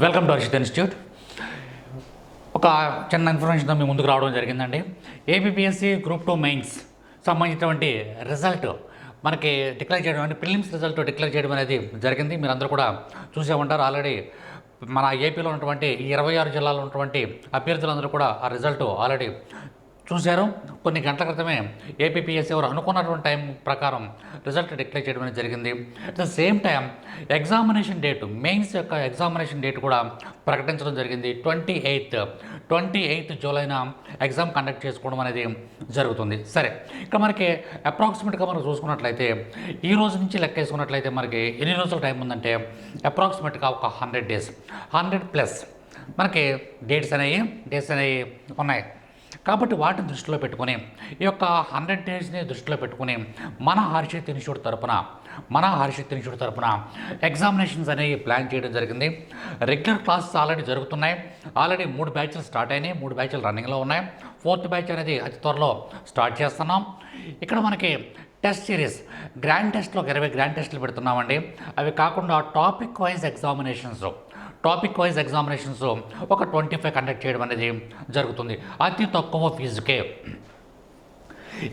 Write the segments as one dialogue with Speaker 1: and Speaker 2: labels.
Speaker 1: Welcome to Harshit institute. ఒక చిన్న ఇన్ఫర్మేషన్తో మీ ముందుకు రావడం జరిగిందండి. ఏపీపీఎస్సీ గ్రూప్ 2 మెయిన్స్ సంబంధించినటువంటి రిజల్ట్ మనకి డిక్లేర్ చేయడం అంటే ప్రిలిమ్స్ రిజల్ట్ డిక్లేర్ చేయడం అనేది జరిగింది. మీరందరూ కూడా చూసే ఉంటారు. ఆల్రెడీ మన ఏపీలో ఉన్నటువంటి ఈ 26 జిల్లాలో ఉన్నటువంటి అభ్యర్థులందరూ కూడా ఆ రిజల్ట్ ఆల్రెడీ చూశారు. కొన్ని గంటల క్రితమే ఏపీపీఎస్సీ ఎవరు అనుకున్నటువంటి టైం ప్రకారం రిజల్ట్ డిక్లేర్ చేయడం అనేది జరిగింది. At the same time examination date, mains యొక్క ఎగ్జామినేషన్ డేట్ కూడా ప్రకటించడం జరిగింది. 28 జూలైన ఎగ్జామ్ కండక్ట్ చేసుకోవడం అనేది జరుగుతుంది. సరే, ఇక్కడ మనకి అప్రాక్సిమేట్గా మనం చూసుకున్నట్లయితే ఈ రోజు నుంచి లెక్క వేసుకున్నట్లయితే మనకి ఎన్ని రోజుల టైం ఉందంటే అప్రాక్సిమేట్గా ఒక 100 డేస్, 100+ మనకి డేట్స్ అనేవి ఉన్నాయి. కాబట్టి వాటిని దృష్టిలో పెట్టుకుని ఈ యొక్క 100 డేస్ని దృష్టిలో పెట్టుకుని మన హర్షిత్ ఇన్స్టిట్యూట్ తరపున ఎగ్జామినేషన్స్ అనేవి ప్లాన్ చేయడం జరిగింది. రెగ్యులర్ క్లాసెస్ ఆల్రెడీ జరుగుతున్నాయి. ఆల్రెడీ 3 బ్యాచ్లు స్టార్ట్ అయినాయి, 3 బ్యాచ్లు రన్నింగ్లో ఉన్నాయి. 4th బ్యాచ్ అనేది అతి త్వరలో స్టార్ట్ చేస్తున్నాం. ఇక్కడ మనకి టెస్ట్ సిరీస్ గ్రాండ్ టెస్ట్లో 20 గ్రాండ్ టెస్టులు పెడుతున్నామండి. అవి కాకుండా టాపిక్ వైజ్ ఎగ్జామినేషన్స్ ఒక 25 కండక్ట్ చేయడం అనేది జరుగుతుంది. అతి తక్కువ ఫీజుకే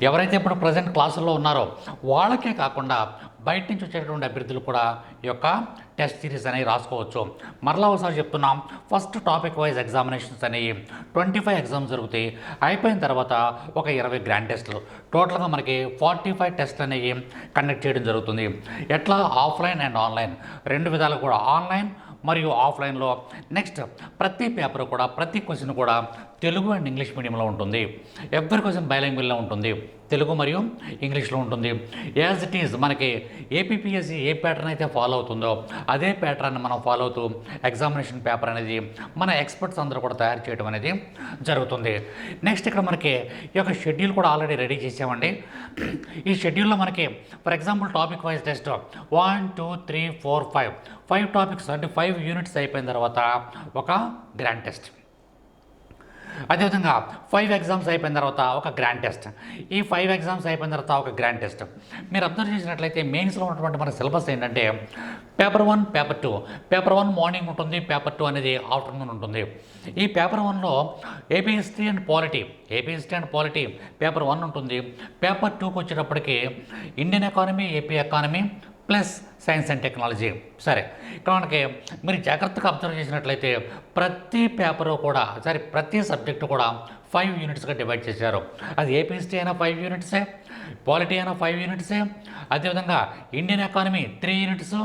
Speaker 1: ఎవరైతే ఇప్పుడు ప్రజెంట్ క్లాసుల్లో ఉన్నారో వాళ్ళకే కాకుండా బయట నుంచి వచ్చేటువంటి అభ్యర్థులు కూడా ఈ యొక్క టెస్ట్ సిరీస్ అనేవి రాసుకోవచ్చు. మరలా ఒకసారి చెప్తున్నాం, ఫస్ట్ టాపిక్ వైజ్ ఎగ్జామినేషన్స్ అనేవి 25 ఎగ్జామ్స్ జరుగుతాయి. అయిపోయిన తర్వాత ఒక 20 గ్రాండ్ టెస్టులు, టోటల్గా మనకి 45 టెస్ట్లు అనేవి కండక్ట్ చేయడం జరుగుతుంది. ఎట్లా ఆఫ్లైన్ అండ్ ఆన్లైన్ రెండు విధాలు కూడా, ఆన్లైన్ మరియు ఆఫ్లైన్లో. నెక్స్ట్ ప్రతి పేపర్ కూడా, ప్రతి క్వశ్చన్ కూడా తెలుగు అండ్ ఇంగ్లీష్ మీడియంలో ఉంటుంది. ఎవ్రీ క్వశ్చన్ బైలాంగ్వేజ్లో ఉంటుంది, తెలుగు మరియు ఇంగ్లీష్లో ఉంటుంది. యాజ్ ఇట్ ఈజ్ మనకి ఏపీపీఎస్సీ ఏ ప్యాటర్న్ అయితే ఫాలో అవుతుందో అదే ప్యాటర్న్ మనం ఫాలో అవుతూ ఎగ్జామినేషన్ పేపర్ అనేది మన ఎక్స్పర్ట్స్ అందరూ కూడా తయారు చేయడం అనేది జరుగుతుంది. నెక్స్ట్ ఇక్కడ మనకి ఈ యొక్క షెడ్యూల్ కూడా ఆల్రెడీ రెడీ చేసామండి. ఈ షెడ్యూల్లో మనకి for example topic wise test 1 2 3 4 5 topics అంటే 5 యూనిట్స్ అయిపోయిన తర్వాత ఒక గ్రాండ్ టెస్ట్. అదేవిధంగా 5 ఎగ్జామ్స్ అయిపోయిన తర్వాత ఒక గ్రాండ్ టెస్ట్. ఈ 5 ఎగ్జామ్స్ అయిపోయిన తర్వాత ఒక గ్రాండ్ టెస్ట్. మీరు అబ్జర్వ్ చేసినట్లయితే మెయిన్స్లో ఉన్నటువంటి మన సిలబస్ ఏంటంటే పేపర్ 1, పేపర్ 2. పేపర్ 1 మార్నింగ్ ఉంటుంది, పేపర్ 2 అనేది ఆఫ్టర్నూన్ ఉంటుంది. ఈ పేపర్ 1లో AP history and polity paper 1 ఉంటుంది. పేపర్ 2కి వచ్చేటప్పటికి Indian economy, AP economy plus science and technology. సరే, ఇక్కడ మనకి మీరు జాగ్రత్తగా అబ్జర్వ్ చేసినట్లయితే ప్రతి సబ్జెక్టు కూడా 5 యూనిట్స్గా డివైడ్ చేశారు. అది ఏపీ హిస్టరీ అయినా 5 యూనిట్సే, పాలిటీ అయినా 5 యూనిట్సే, అదేవిధంగా Indian economy 3 units,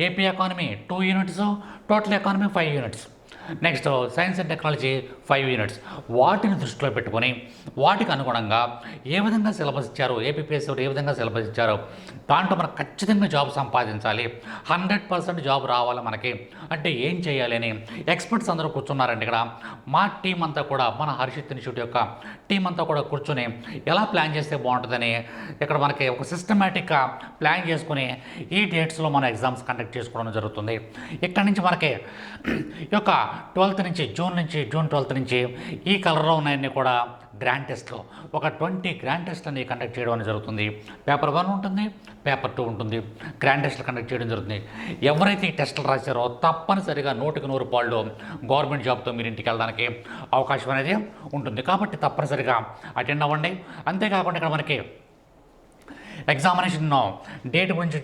Speaker 1: AP economy 2 units, total economy 5 units. Next science and technology 5 units. వాటిని దృష్టిలో పెట్టుకొని వాటికి అనుగుణంగా ఏ విధంగా సిలబస్ ఇచ్చారు, ఏపీపీఎస్సీ ఏ విధంగా సిలబస్ ఇచ్చారో దాంట్లో మనం ఖచ్చితంగా జాబ్ సంపాదించాలి, 100% జాబ్ రావాలి మనకి అంటే ఏం చేయాలి అని ఎక్స్పర్ట్స్ అందరూ కూర్చున్నారండి. ఇక్కడ మా టీం అంతా కూడా, మన హర్షిత్ ఇన్స్టిట్యూట్ యొక్క టీం అంతా కూడా కూర్చొని ఎలా ప్లాన్ చేస్తే బాగుంటుందని ఇక్కడ మనకి ఒక సిస్టమేటిక్గా ప్లాన్ చేసుకుని ఈ డేట్స్లో మన ఎగ్జామ్స్ కండక్ట్ చేసుకోవడం జరుగుతుంది. ఇక్కడ నుంచి మనకి ఈ యొక్క 12th నుంచి జూన్ 12th నుంచి ఈ కలర్లో ఉన్నాయన్నీ కూడా గ్రాండ్ టెస్ట్లో ఒక 20 గ్రాండ్ టెస్ట్ అనేవి కండక్ట్ చేయడం అనేది జరుగుతుంది. పేపర్ 1 ఉంటుంది, పేపర్ 2 ఉంటుంది, గ్రాండ్ టెస్ట్లు కండక్ట్ చేయడం జరుగుతుంది. ఎవరైతే ఈ టెస్టులు రాశారో తప్పనిసరిగా 100కి 100 గవర్నమెంట్ జాబ్తో మీరు ఇంటికి వెళ్ళడానికి అవకాశం అనేది ఉంటుంది. కాబట్టి తప్పనిసరిగా అటెండ్ అవ్వండి. అంతేకాకుండా ఇక్కడ మనకి ఎగ్జామినేషన్ డేట్ గురించి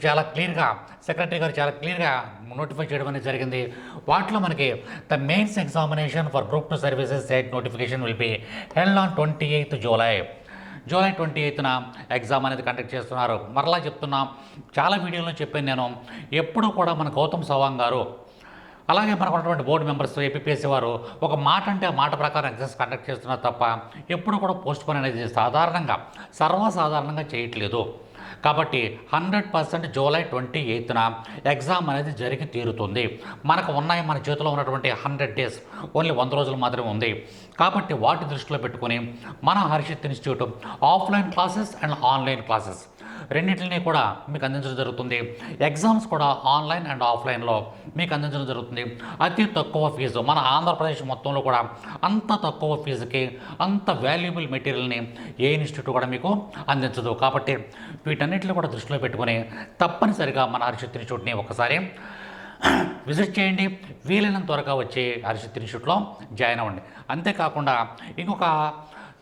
Speaker 1: సెక్రటరీ గారు చాలా క్లియర్గా నోటిఫై చేయడం అనేది జరిగింది. వాటిలో మనకి the mains examination for group 2 services date notification will be held on 28th July 28న ఎగ్జామ్ అనేది కండక్ట్ చేస్తున్నారు. మరలా చెప్తున్నా, చాలా వీడియోలో చెప్పాను నేను, ఎప్పుడు కూడా మన గౌతమ్ సవాంగ్ గారు అలాగే మనకు ఉన్నటువంటి బోర్డు మెంబర్స్ ఏపీపీఎస్సీ వారు ఒక మాట అంటే ఆ మాట ప్రకారం ఎగ్జామ్స్ కండక్ట్ చేస్తున్నారు తప్ప ఎప్పుడు కూడా పోస్ట్ పోన్ అనేది సర్వసాధారణంగా చేయట్లేదు. కాబట్టి 100% జూలై 28న ఎగ్జామ్ అనేది జరిగి తీరుతుంది. మనకు మన చేతిలో ఉన్నటువంటి 100 డేస్ ఓన్లీ 100 రోజులు మాత్రమే ఉంది. కాబట్టి వాటి దృష్టిలో పెట్టుకుని మన Harshit institute offline classes and online classes రెండింటిని కూడా మీకు అందించడం జరుగుతుంది. ఎగ్జామ్స్ కూడా ఆన్లైన్ అండ్ ఆఫ్లైన్లో మీకు అందించడం జరుగుతుంది. అతి తక్కువ ఫీజు, మన ఆంధ్రప్రదేశ్ మొత్తంలో కూడా అంత తక్కువ ఫీజుకి అంత వాల్యుబుల్ మెటీరియల్ని ఏ ఇన్స్టిట్యూట్ కూడా మీకు అందించదు. కాబట్టి వీటన్నిటిని కూడా దృష్టిలో పెట్టుకుని తప్పనిసరిగా మన హర్షిత్ ఇన్స్టిట్యూట్ని ఒకసారి విజిట్ చేయండి. వీలైనంత త్వరగా వచ్చి హర్షిత్ ఇన్స్టిట్యూట్లో జాయిన్ అవ్వండి. అంతేకాకుండా ఇంకొక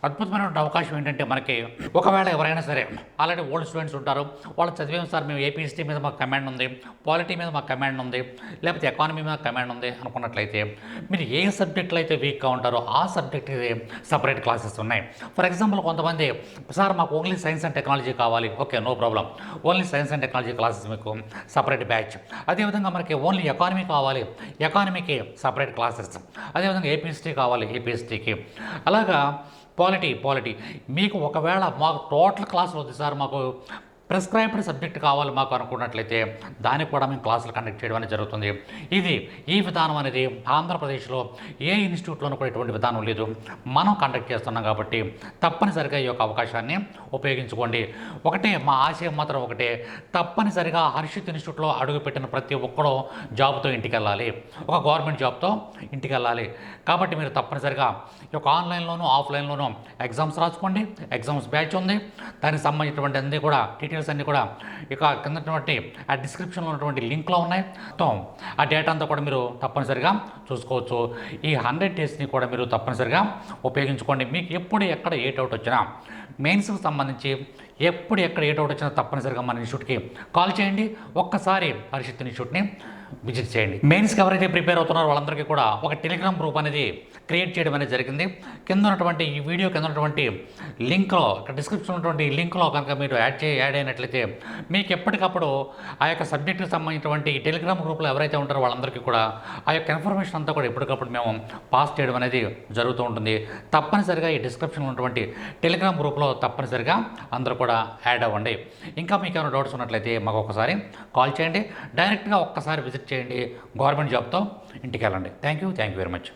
Speaker 1: అద్భుతమైనటువంటి అవకాశం ఏంటంటే, మనకి ఒకవేళ ఎవరైనా సరే ఆల్రెడీ ఓల్డ్ స్టూడెంట్స్ ఉంటారు, వాళ్ళు చదివాం సార్, మేము ఏపీ హిస్టరీ మీద మాకు కమాండ్ ఉంది, పాలిటీ మీద మాకు కమాండ్ ఉంది, లేకపోతే ఎకానమీ మీద కమాండ్ ఉంది అనుకున్నట్లయితే, మీరు ఏ సబ్జెక్టులు అయితే వీక్గా ఉంటారో ఆ సబ్జెక్ట్కి సపరేట్ క్లాసెస్ ఉన్నాయి. ఫర్ ఎగ్జాంపుల్, కొంతమంది సార్ మాకు ఓన్లీ సైన్స్ అండ్ టెక్నాలజీ కావాలి, okay no problem, only science and technology classes మీకు సపరేట్ బ్యాచ్. అదేవిధంగా మనకి ఓన్లీ ఎకానమీ కావాలి, ఎకానమీకి సపరేట్ క్లాసెస్. అదేవిధంగా ఏపీ హిస్టరీ కావాలి, ఏపీ హిస్టరీకి. అలాగా పాలిటీ మీకు ఒకవేళ మాకు టోటల్ క్లాసులు వద్దు సార్, మాకు ప్రిస్క్రైబ్డ్ సబ్జెక్ట్ కావాలి మాకు అనుకున్నట్లయితే, దానికి కూడా మేము క్లాసులు కండక్ట్ చేయడం అనేది జరుగుతుంది. ఈ విధానం అనేది ఆంధ్రప్రదేశ్లో ఏ ఇన్స్టిట్యూట్లోనూ కూడా ఎటువంటి విధానం లేదు. మనం కండక్ట్ చేస్తున్నాం కాబట్టి తప్పనిసరిగా ఈ యొక్క అవకాశాన్ని ఉపయోగించుకోండి. ఒకటే మా ఆశయం మాత్రం ఒకటే, తప్పనిసరిగా హర్షిత్ ఇన్స్టిట్యూట్లో అడుగుపెట్టిన ప్రతి ఒక్కరూ జాబ్తో ఇంటికి వెళ్ళాలి, ఒక గవర్నమెంట్ జాబ్తో ఇంటికి వెళ్ళాలి. కాబట్టి మీరు తప్పనిసరిగా ఈ యొక్క ఆన్లైన్లోనూ ఆఫ్లైన్లోనూ ఎగ్జామ్స్ రాసుకోండి. ఎగ్జామ్స్ బ్యాచ్ ఉంది, దానికి సంబంధించినటువంటి అన్నీ కూడా డీటెయిల్స్ అన్నీ కూడా ఇక కిందటువంటి ఆ డిస్క్రిప్షన్లో ఉన్నటువంటి లింక్లో ఉన్నాయి. మొత్తం ఆ డేటా అంతా కూడా మీరు తప్పనిసరిగా చూసుకోవచ్చు. ఈ 100 డేస్ని కూడా మీరు తప్పనిసరిగా ఉపయోగించుకోండి. మీకు ఎప్పుడు ఎక్కడ ఏ డౌట్ వచ్చినా, మెయిన్స్కి సంబంధించి ఎప్పుడు ఎక్కడ ఏ డౌట్ వచ్చినా తప్పనిసరిగా మన ఇన్స్టిట్యూట్కి కాల్ చేయండి. ఒక్కసారి హర్షిత్ ఇన్స్టిట్యూట్ని విజిట్ చేయండి. మెయిన్స్కి ఎవరైతే ప్రిపేర్ అవుతున్నారో వాళ్ళందరికీ కూడా ఒక టెలిగ్రామ్ గ్రూప్ అనేది క్రియేట్ చేయడం అనేది జరిగింది. కింద ఉన్నటువంటి ఈ వీడియో కింద ఉన్నటువంటి లింక్లో, డిస్క్రిప్షన్ ఉన్నటువంటి లింక్లో కనుక మీరు యాడ్ అయినట్లయితే మీకు ఎప్పటికప్పుడు ఆ యొక్క సబ్జెక్టుకి సంబంధించినటువంటి టెలిగ్రామ్ గ్రూప్లో ఎవరైతే ఉంటారో వాళ్ళందరికీ కూడా ఆ యొక్క ఇన్ఫర్మేషన్ అంతా కూడా ఎప్పటికప్పుడు మేము పాస్ చేయడం అనేది జరుగుతూ ఉంటుంది. తప్పనిసరిగా ఈ డిస్క్రిప్షన్లో ఉన్నటువంటి టెలిగ్రామ్ గ్రూప్లో తప్పనిసరిగా అందరూ కూడా యాడ్ అవ్వండి. ఇంకా మీకు ఏమైనా డౌట్స్ ఉన్నట్లయితే మాకు ఒకసారి కాల్ చేయండి, డైరెక్ట్గా ఒక్కసారి విజిట్ చేయండి, గవర్నమెంట్ జాబ్తో ఇంటికి వెళ్ళండి. Thank you very much.